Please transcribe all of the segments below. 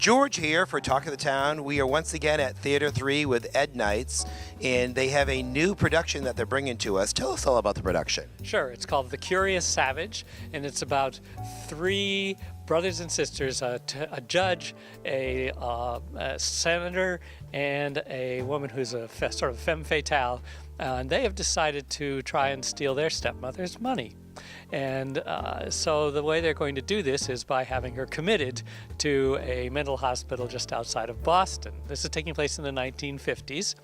George here for Talk of the Town. We are once again at Theater 3 with Ed Nights, and they have a new production that they're bringing to us. Tell us all about the production. Sure. It's called The Curious Savage, and it's about three brothers and sisters, a judge, a senator, and a woman who's a sort of femme fatale. And they have decided to try and steal their stepmother's money. And so the way they're going to do this is by having her committed to a mental hospital just outside of Boston. This is taking place in the 1950s.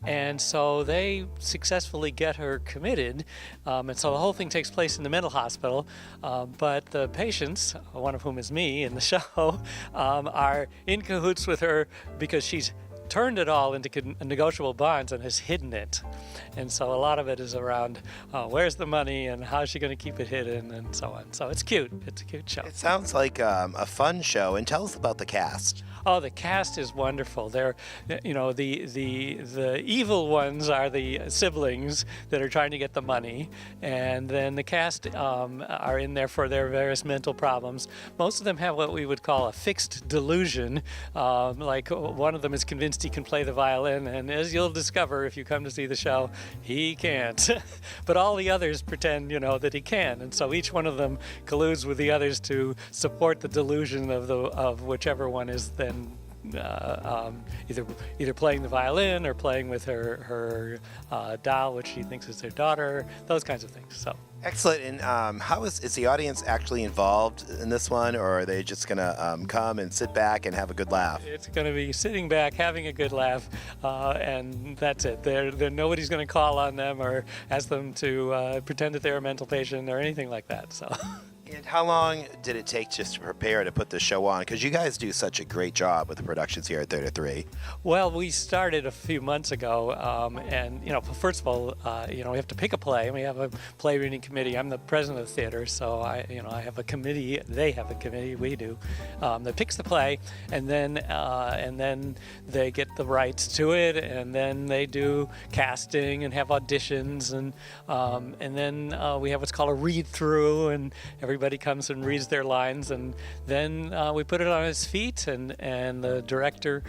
And so they successfully get her committed. And so the whole thing takes place in the mental hospital. But the patients, one of whom is me in the show, are in cahoots with her because she's turned it all into negotiable bonds and has hidden it. And so a lot of it is around where's the money and how's she going to keep it hidden and so on. So it's cute. It's a cute show. It sounds like a fun show. And tell us about the cast. Oh, the cast is wonderful. They're, you know, the evil ones are the siblings that are trying to get the money, and then the cast are in there for their various mental problems. Most of them have what we would call a fixed delusion. Like one of them is convinced he can play the violin, and as you'll discover if you come to see the show, he can't. But all the others pretend, you know, that he can, and so each one of them colludes with the others to support the delusion of whichever one is then either playing the violin or playing with her doll, which she thinks is their daughter, those kinds of things. So excellent. And how is the audience actually involved in this one, or are they just going to come and sit back and have a good laugh? It's going to be sitting back, having a good laugh, and that's it. Nobody's going to call on them or ask them to pretend that they're a mental patient or anything like that. So. And how long did it take just to prepare to put the show on? Because you guys do such a great job with the productions here at Theater 3. Well, we started a few months ago, and you know, first of all, you know, we have to pick a play. We have a play reading committee. I'm the president of the theater, so I have a committee. They have a committee. We do that picks the play, and then they get the rights to it, and then they do casting and have auditions, and then we have what's called a read through, and everybody comes and reads their lines, and then we put it on its feet, and the director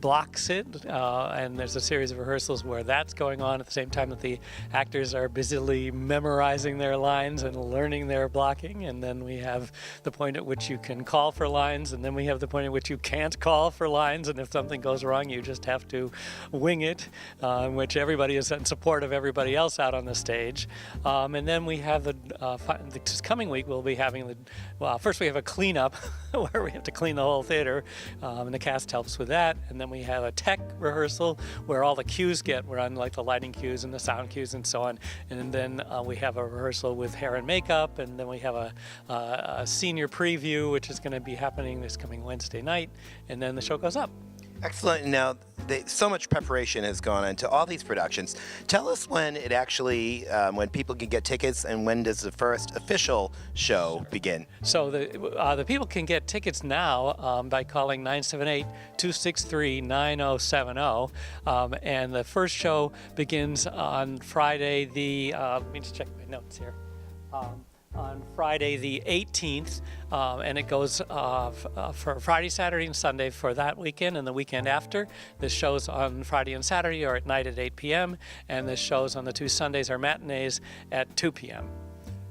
blocks it, and there's a series of rehearsals where that's going on at the same time that the actors are busily memorizing their lines and learning their blocking. And then we have the point at which you can call for lines, and then we have the point at which you can't call for lines, and if something goes wrong you just have to wing it, in which everybody is in support of everybody else out on the stage. And then we have this coming week we'll be having first we have a cleanup where we have to clean the whole theater, and the cast helps with that. And then we have a tech rehearsal where all the cues we're on like the lighting cues and the sound cues and so on. And then we have a rehearsal with hair and makeup, and then we have a senior preview, which is going to be happening this coming Wednesday night, and then the show goes up. Excellent. Now, so much preparation has gone into all these productions. Tell us when it actually, when people can get tickets, and when does the first official show begin? So the people can get tickets now by calling 978-263-9070, and the first show begins on Friday let me just check my notes here. On Friday the 18th, and it goes for Friday, Saturday, and Sunday for that weekend and the weekend after. The shows on Friday and Saturday are at night at 8 p.m., and the shows on the two Sundays are matinees at 2 p.m.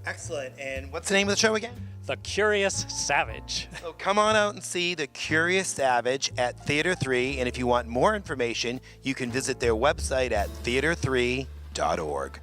Excellent. And what's the name of the show again? The Curious Savage. So come on out and see The Curious Savage at Theater 3, and if you want more information, you can visit their website at theater3.org.